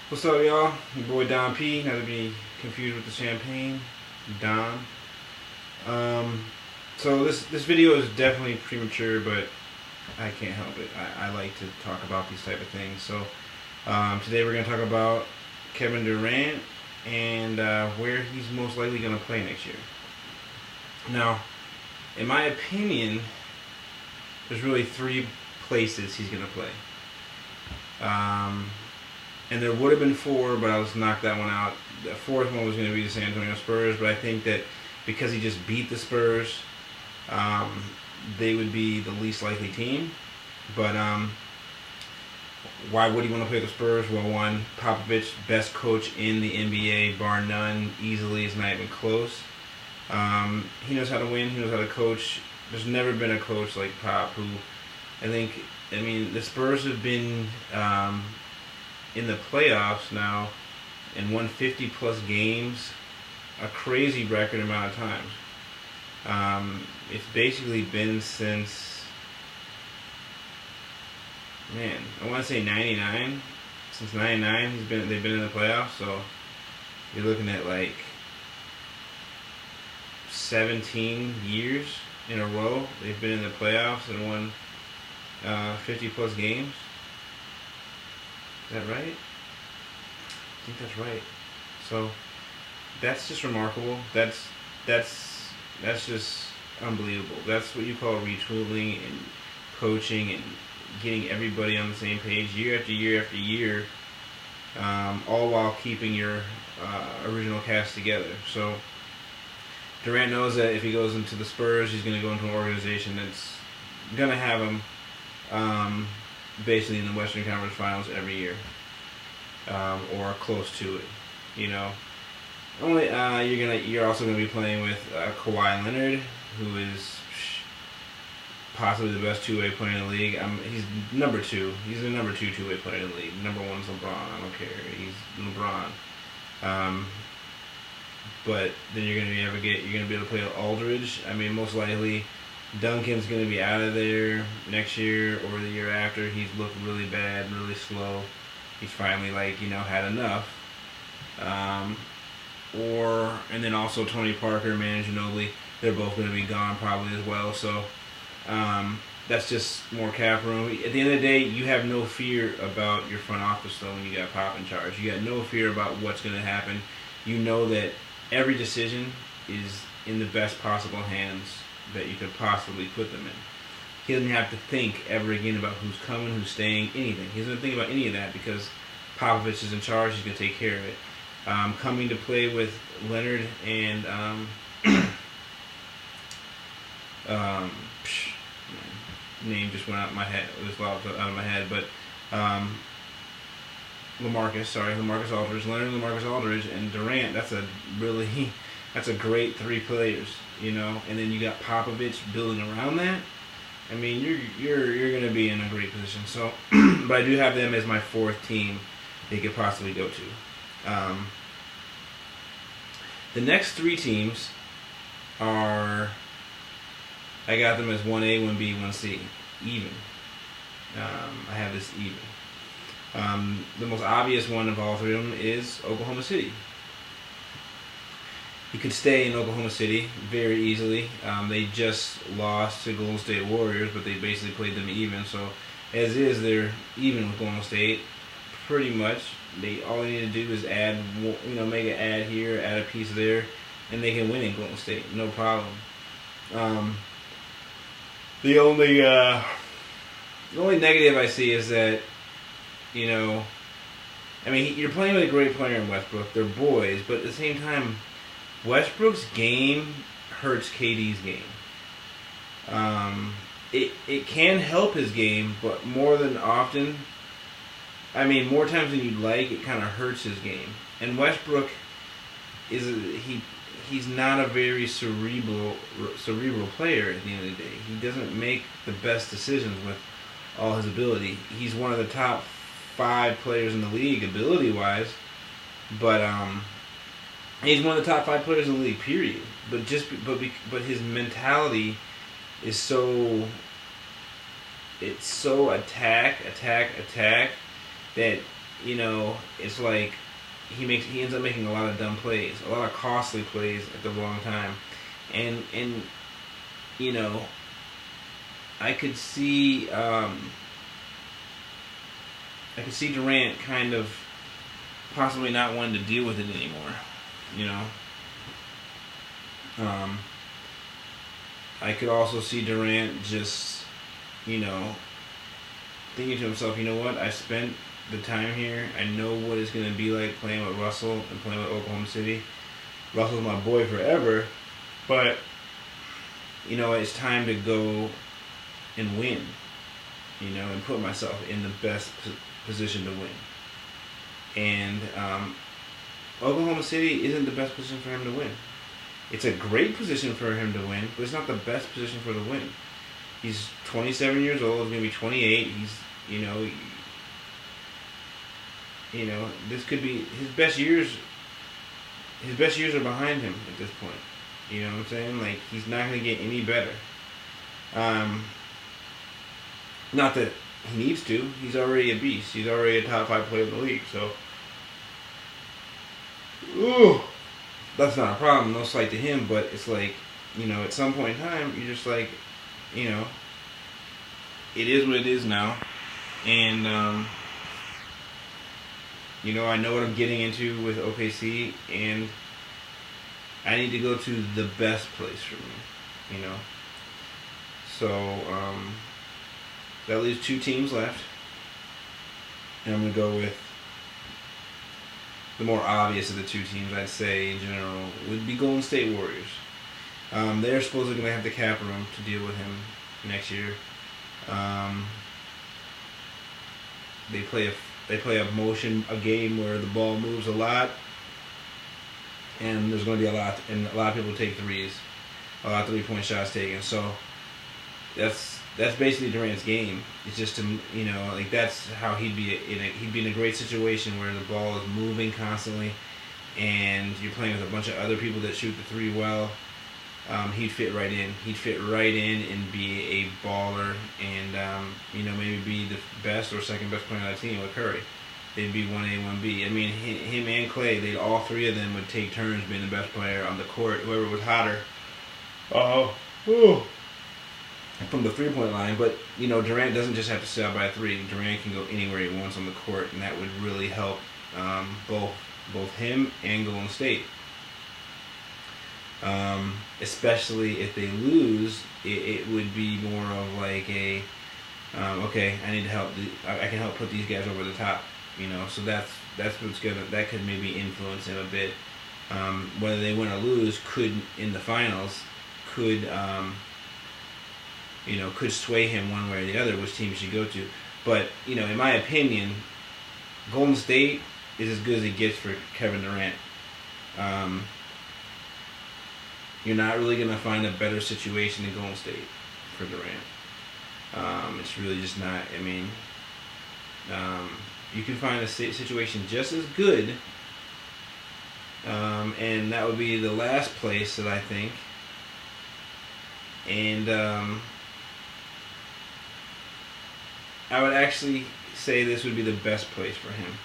What's up, y'all? Your boy Don P. Not to be confused with the champagne, Don. So this video is definitely premature, but I can't help it. I like to talk about these type of things. So today we're gonna talk about Kevin Durant and where he's most likely gonna play next year. Now, in my opinion, there's really three places he's gonna play. And there would have been four, but I was knocked that one out. The fourth one was going to be the San Antonio Spurs, but I think that because he just beat the Spurs, they would be the least likely team. But why would he want to play the Spurs? Well, one, Popovich, best coach in the NBA, bar none, easily. It's not even close. He knows how to win. He knows how to coach. There's never been a coach like Pop who, the Spurs have been in the playoffs now and won 50 plus games, a crazy record amount of times. It's basically been since, I want to say 99. Since 99 they've been in the playoffs, so you're looking at like 17 years in a row they've been in the playoffs and won 50 plus games. Is that right? I think that's right. So that's just remarkable. That's just unbelievable. That's what you call retooling and coaching and getting everybody on the same page year after year after year, all while keeping your original cast together. So Durant knows that if he goes into the Spurs, he's going to go into an organization that's going to have him basically in the Western Conference Finals every year, or close to it. You're also gonna be playing with Kawhi Leonard, who is possibly the best two-way player in the league. He's number two. He's the number two-way player in the league. Number one is LeBron. I don't care. He's LeBron. But then you're gonna be able to play with Aldridge. Most likely Duncan's going to be out of there next year or the year after. He's looked really bad, really slow. He's finally had enough. And then also Tony Parker, Manu Ginobili, they're both going to be gone probably as well. So that's just more cap room. At the end of the day, you have no fear about your front office though when you got Pop in charge. You got no fear about what's going to happen. You know that every decision is in the best possible hands that you could possibly put them in. He doesn't have to think ever again about who's coming, who's staying, anything. He doesn't think about any of that because Popovich is in charge. He's going to take care of it. Coming to play with Leonard and name just went out of my head. It was out of my head, but LaMarcus Aldridge, Leonard, LaMarcus Aldridge, and Durant. That's a great three players. And then you got Popovich building around that. You're going to be in a great position. So, but I do have them as my fourth team they could possibly go to. The next three teams are, I got them as 1A, 1B, 1C, even. I have this even. The most obvious one of all three of them is Oklahoma City. He could stay in Oklahoma City very easily. They just lost to Golden State Warriors, but they basically played them even. So, as is, they're even with Golden State, pretty much. All they need to do is add, make an add here, add a piece there, and they can win in Golden State, no problem. The only negative I see is that, you're playing with a great player in Westbrook. They're boys, but at the same time, Westbrook's game hurts KD's game. It can help his game, but more times than you'd like, it kind of hurts his game. And Westbrook he's not a very cerebral player at the end of the day. He doesn't make the best decisions with all his ability. He's one of the top 5 players in the league ability-wise, but he's one of the top 5 players in the league, period. But his mentality is so attack that it's like he ends up making a lot of dumb plays, a lot of costly plays at the wrong time, and you know, I could see Durant kind of possibly not wanting to deal with it anymore. You know, I could also see Durant just, thinking to himself, you know what, I spent the time here. I know what it's going to be like playing with Russell and playing with Oklahoma City. Russell's my boy forever, but, it's time to go and win, and put myself in the best position to win. And Oklahoma City isn't the best position for him to win. It's a great position for him to win, but it's not the best position for the win. He's 27 years old. He's going to be 28. He's, this could be his best years. His best years are behind him at this point. You know what I'm saying? Like, he's not going to get any better. Not that he needs to. He's already a beast. He's already a top 5 player in the league. So, that's not a problem. No slight to him, but it's like, at some point in time, you're just like, it is what it is now. And, I know what I'm getting into with OKC, and I need to go to the best place for me, So, that leaves 2 teams left. And I'm going to go with the more obvious of the 2 teams, I'd say, in general, would be Golden State Warriors. They're supposedly going to have the cap room to deal with him next year. They play a game where the ball moves a lot, and there's going to be a lot of people take threes, a lot of 3-point shots taken. So that's basically Durant's game. It's just to, that's how he'd be in a great situation where the ball is moving constantly, and you're playing with a bunch of other people that shoot the 3 well. He'd fit right in. He'd fit right in and be a baller, and maybe be the best or second best player on that team with Curry. They'd be 1A, 1B. I mean, him and Clay, all 3 of them would take turns being the best player on the court. Whoever was hotter, from the 3-point line. But Durant doesn't just have to sit out by a 3. Durant can go anywhere he wants on the court, and that would really help both him and Golden State. Especially if they lose, it would be more of like a okay, I need to help. I can help put these guys over the top. So that's that could maybe influence him a bit. Whether they win or lose could in the finals could sway him one way or the other, which team he should go to. But in my opinion, Golden State is as good as it gets for Kevin Durant. You're not really going to find a better situation in Golden State for Durant. It's really just not. I mean, you can find a situation just as good, and that would be the last place that I think. And I would actually say this would be the best place for him,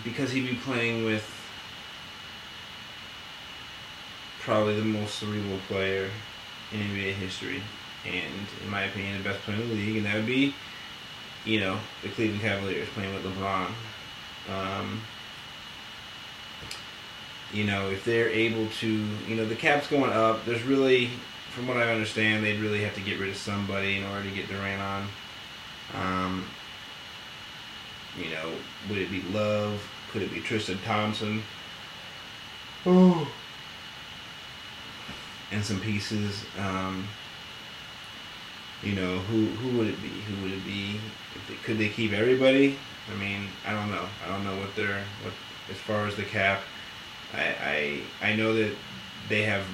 because he'd be playing with probably the most cerebral player in NBA history, and in my opinion, the best player in the league, and that would be, the Cleveland Cavaliers playing with LeBron. If they're able to, the cap's going up. There's really, from what I understand, they'd really have to get rid of somebody in order to get Durant on. Would it be Love? Could it be Tristan Thompson? Oh. And some pieces. Who would it be? Who would it be? Could they keep everybody? I mean, I don't know. I don't know what as far as the cap. I know that they have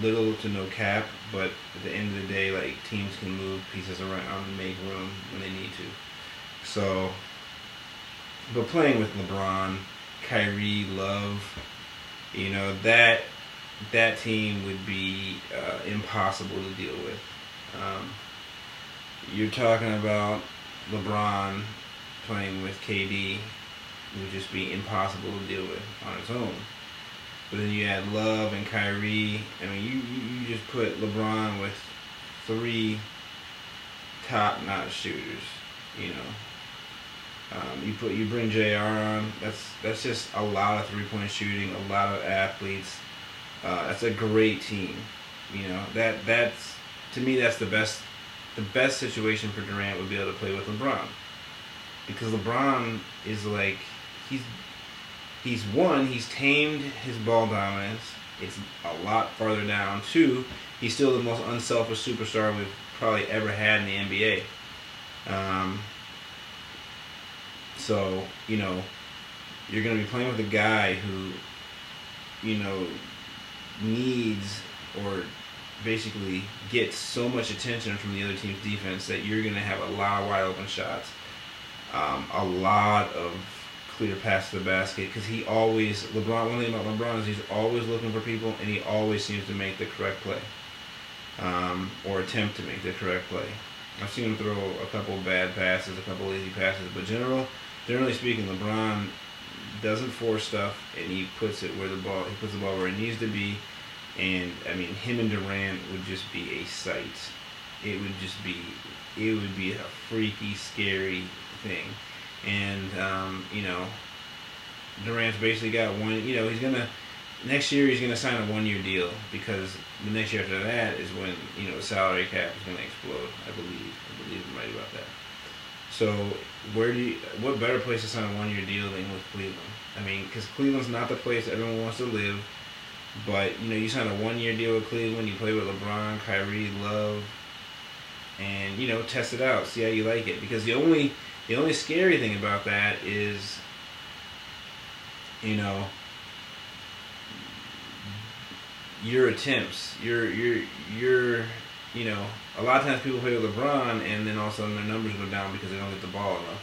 little to no cap, but at the end of the day, like, teams can move pieces around and make room when they need to. So, but playing with LeBron, Kyrie, Love, that team would be impossible to deal with. You're talking about LeBron playing with KD would just be impossible to deal with on its own. But then you add Love and Kyrie. I mean, you just put LeBron with 3 top-notch shooters. You know, you bring JR on. That's just a lot of 3-point shooting, a lot of athletes. That's a great team. You know, that's to me that's the best. The best situation for Durant would be able to play with LeBron, because LeBron is like he's tamed his ball dominance. It's a lot farther down. 2, he's still the most unselfish superstar we've probably ever had in the NBA. So, you know, you're going to be playing with a guy who, you know, needs or basically gets so much attention from the other team's defense that you're going to have a lot of wide open shots, a lot of clear pass to the basket, because one thing about LeBron is he's always looking for people, and he always seems to make the correct play, or attempt to make the correct play. I've seen him throw a couple of bad passes, a couple of lazy passes, but generally speaking, LeBron doesn't force stuff, and he puts the ball where it needs to be. And I mean, him and Durant would just be a sight. It would be a freaky, scary thing. And you know, Durant's basically got one. You know, next year he's gonna sign a 1-year deal, because the next year after that is when, you know, the salary cap is gonna explode. I believe I'm right about that. So what better place to sign a 1-year deal than with Cleveland? I mean, because Cleveland's not the place everyone wants to live. But, you know, you sign a 1-year deal with Cleveland, you play with LeBron, Kyrie, Love, and, you know, test it out, see how you like it. Because the only scary thing about that is, you know, your attempts. You know, a lot of times people play with LeBron, and then all of a sudden their numbers go down because they don't get the ball enough.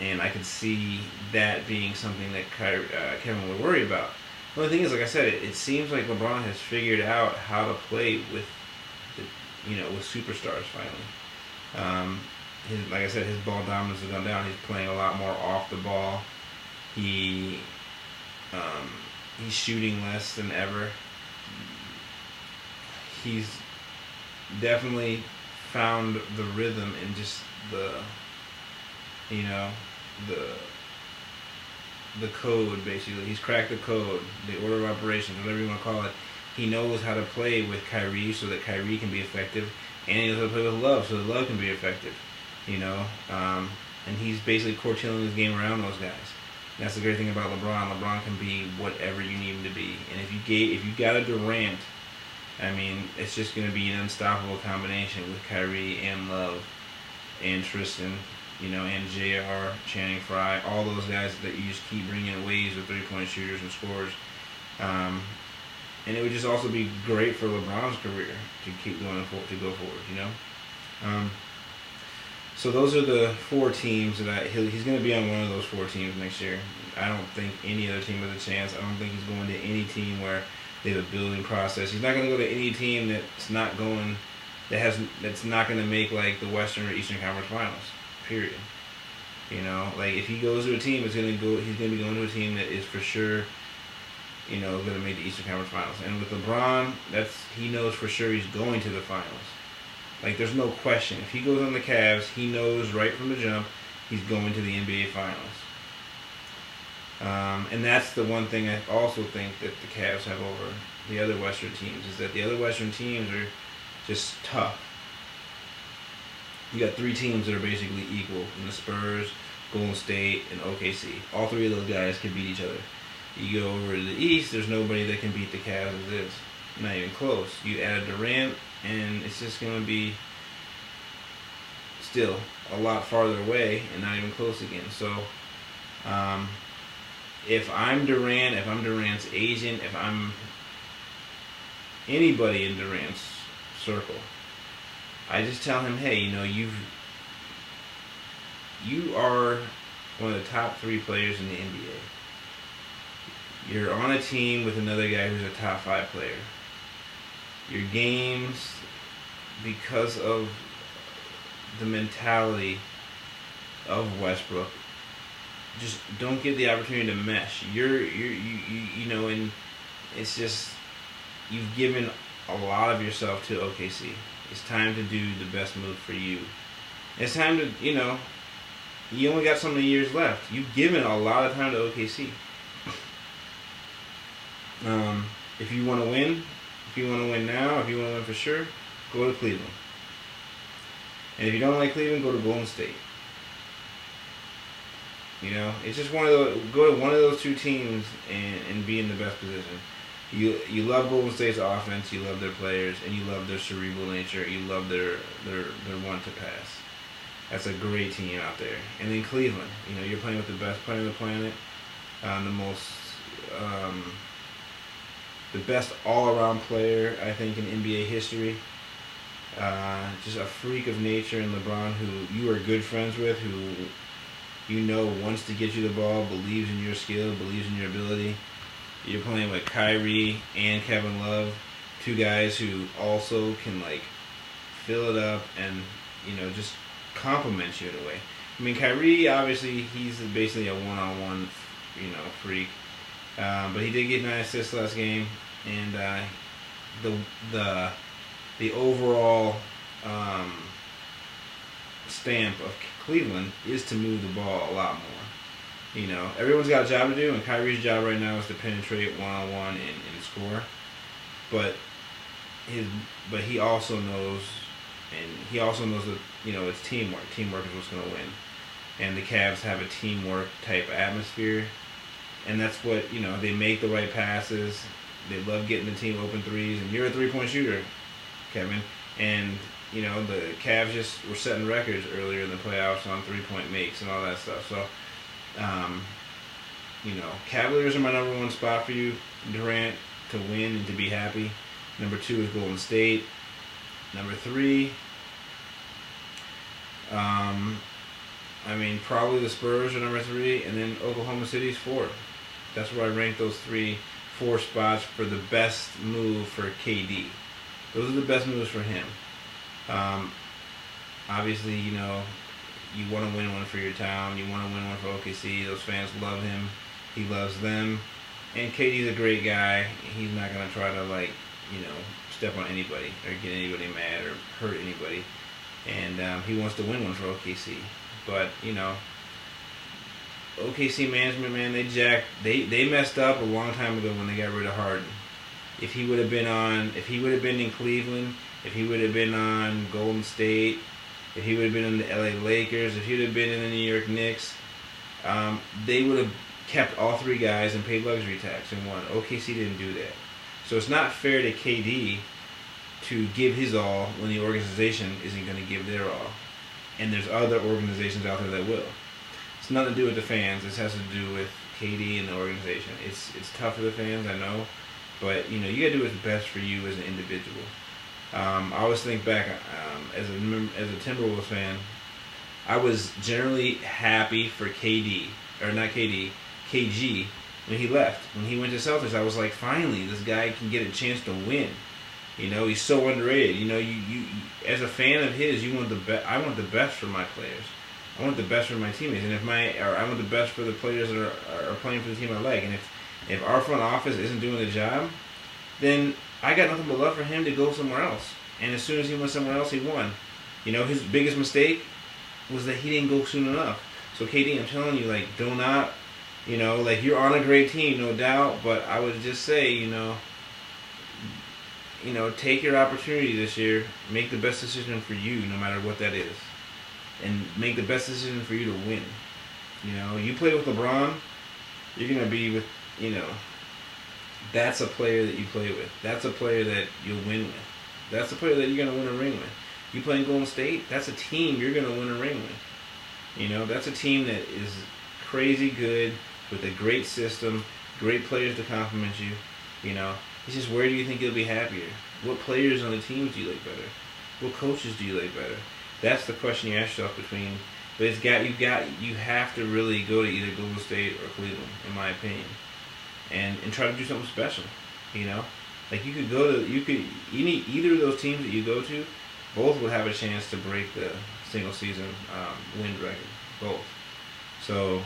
And I could see that being something that Kevin would worry about. The only thing is, like I said, it seems like LeBron has figured out how to play with superstars finally. Like I said, his ball dominance has gone down. He's playing a lot more off the ball. He's shooting less than ever. He's definitely found the rhythm and just the code, basically. He's cracked the code, the order of operations, whatever you want to call it. He knows how to play with Kyrie so that Kyrie can be effective, and he knows how to play with Love so that Love can be effective. You know, and he's basically courtailing his game around those guys. And that's the great thing about LeBron. LeBron can be whatever you need him to be, and if you got a Durant, I mean, it's just going to be an unstoppable combination with Kyrie and Love and Tristan. You know, and JR, Channing Frye, all those guys that you just keep bringing in waves of 3-point shooters and scorers. And it would just also be great for LeBron's career to keep go forward, you know? So those are the 4 teams that he's going to be on one of those 4 teams next year. I don't think any other team has a chance. I don't think he's going to any team where they have a building process. He's not going to go to any team that's not going to make like the Western or Eastern Conference Finals. Period. You know, like if he goes to a team, he's gonna be going to a team that is for sure, you know, gonna make the Eastern Conference Finals. And with LeBron, he knows for sure he's going to the finals. Like there's no question. If he goes on the Cavs, he knows right from the jump he's going to the NBA Finals. And that's the one thing I also think that the Cavs have over the other Western teams, is that the other Western teams are just tough. You got 3 teams that are basically equal in the Spurs, Golden State, and OKC. All 3 of those guys can beat each other. You go over to the East, there's nobody that can beat the Cavs as is. Not even close. You add a Durant, and it's just going to be still a lot farther away and not even close again. So, if I'm Durant, if I'm Durant's agent, if I'm anybody in Durant's circle, I just tell him, hey, you know, you are one of the top 3 players in the NBA. You're on a team with another guy who's a top 5 player. Your games, because of the mentality of Westbrook just don't get the opportunity to mesh. You know, and it's just you've given a lot of yourself to OKC. It's time to do the best move for you. It's time to, you know, you only got so many years left. You've given a lot of time to OKC. If you want to win, if you want to win now, if you want to win for sure, go to Cleveland. And if you don't like Cleveland, go to Golden State. You know, it's just one of those. Go to one of those two teams and be in the best position. You love Golden State's offense, you love their players, and you love their cerebral nature. You love their want to pass. That's a great team out there. And then Cleveland, you know, you're playing with the best player on the planet, the best all-around player I think in NBA history. Just a freak of nature in LeBron, who you are good friends with, who you know wants to get you the ball, believes in your skill, believes in your ability. You're playing with Kyrie and Kevin Love, two guys who also can like fill it up and, you know, just compliment you in a way. I mean, Kyrie, obviously he's basically a one-on-one, you know, freak, but he did get 9 assists last game, and the overall stamp of Cleveland is to move the ball a lot more. You know, everyone's got a job to do, and Kyrie's job right now is to penetrate one-on-one and score. But he also knows, that, you know, it's teamwork. Teamwork is what's going to win. And the Cavs have a teamwork type atmosphere, and that's what, you know, they make the right passes. They love getting the team open threes, and you're a three-point shooter, Kevin. And, you know, the Cavs just were setting records earlier in the playoffs on three-point makes and all that stuff. So, you know, Cavaliers are my number one spot for you, Durant, to win and to be happy. Number 2 is Golden State. Number 3, I mean, probably the Spurs are number 3, and then Oklahoma City's 4. That's where I rank those 4 spots for the best move for KD. Those are the best moves for him. Obviously, you know, you want to win one for your town. You want to win one for OKC. Those fans love him. He loves them. And KD's a great guy. He's not going to try to, like, you know, step on anybody or get anybody mad or hurt anybody. And he wants to win one for OKC. But, you know, OKC management, man, they messed up a long time ago when they got rid of Harden. If he would have been in Cleveland, if he would have been on Golden State, if he would have been in the LA Lakers, if he would have been in the New York Knicks, they would have kept all 3 guys and paid luxury tax and won. OKC didn't do that. So it's not fair to KD to give his all when the organization isn't going to give their all. And there's other organizations out there that will. It's nothing to do with the fans. This has to do with KD and the organization. It's tough for the fans, I know. But, you know, you got to do what's best for you as an individual. I always think back, as a Timberwolves fan, I was generally happy for KG, when he left. When he went to Celtics, I was like, finally, this guy can get a chance to win. You know, he's so underrated. You know, you as a fan of his, you want the best. I want the best for my players. I want the best for my teammates, and I want the best for the players that are playing for the team I like. And if our front office isn't doing the job, then I got nothing but love for him to go somewhere else. And as soon as he went somewhere else, he won. You know, his biggest mistake was that he didn't go soon enough. So KD, I'm telling you, like, do not, you know, like, you're on a great team, no doubt, but I would just say, you know, take your opportunity this year, make the best decision for you, no matter what that is, and make the best decision for you to win. You know, you play with LeBron, you're gonna be with, you know, that's a player that you play with. That's a player that you'll win with. That's a player that you're gonna win a ring with. You play in Golden State, that's a team you're gonna win a ring with. You know, that's a team that is crazy good with a great system, great players to complement you. You know, it's just, where do you think you'll be happier? What players on the teams do you like better? What coaches do you like better? That's the question you ask yourself between. But you have to really go to either Golden State or Cleveland, in my opinion, and try to do something special. You know, like either of those teams that you go to, both would have a chance to break the single season win record. both. So,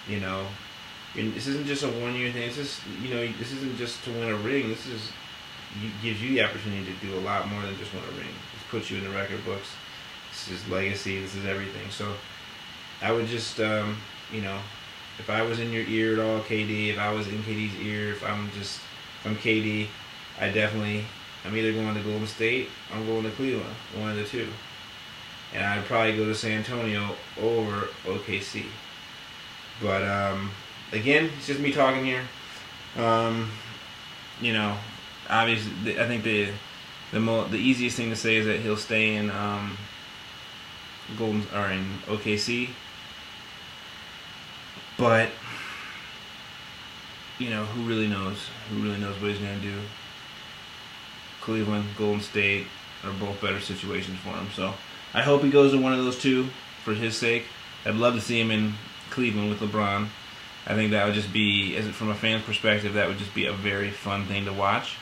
you know, this isn't just a 1 year thing. It's just, you know, this isn't just to win a ring. This is gives you the opportunity to do a lot more than just win a ring. This puts you in the record books. This is legacy. This is everything. So I would just, you know, if I was in your ear at all, KD, if I was in KD's ear, if I'm KD, I'm either going to Golden State or I'm going to Cleveland, one of the two. And I'd probably go to San Antonio over OKC. But, again, it's just me talking here. You know, obviously, I think the easiest thing to say is that he'll stay in in OKC. But, you know, who really knows? Who really knows what he's going to do? Cleveland, Golden State are both better situations for him. So I hope he goes to one of those two for his sake. I'd love to see him in Cleveland with LeBron. I think that would just be, from a fan's perspective, that would just be a very fun thing to watch.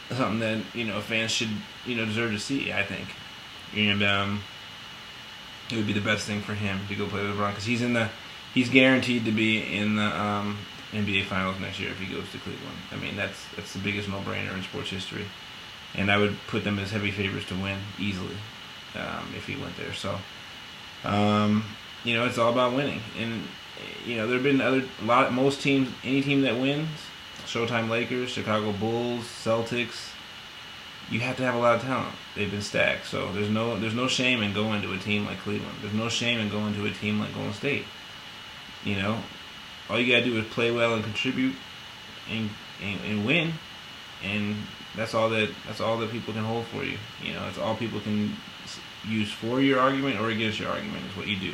Something that, you know, fans should, you know, deserve to see, I think. And it would be the best thing for him to go play with LeBron, because he's guaranteed to be in the NBA Finals next year if he goes to Cleveland. I mean, that's the biggest no-brainer in sports history, and I would put them as heavy favorites to win easily if he went there. So, you know, it's all about winning, and you know, there have been most teams, any team that wins, Showtime Lakers, Chicago Bulls, Celtics, you have to have a lot of talent. They've been stacked, so there's no shame in going to a team like Cleveland. There's no shame in going to a team like Golden State. You know, all you gotta do is play well and contribute and win, and that's all that people can hold for you. You know, it's all people can use for your argument or against your argument is what you do.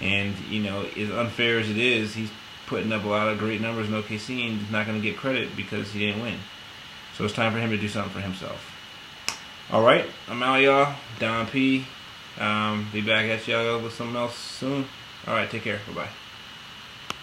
And you know, as unfair as it is, he's putting up a lot of great numbers in OKC and he's not going to get credit because he didn't win. So it's time for him to do something for himself. All right, I'm out, y'all. Don P. Be back at y'all with something else soon. All right, take care. Bye-bye.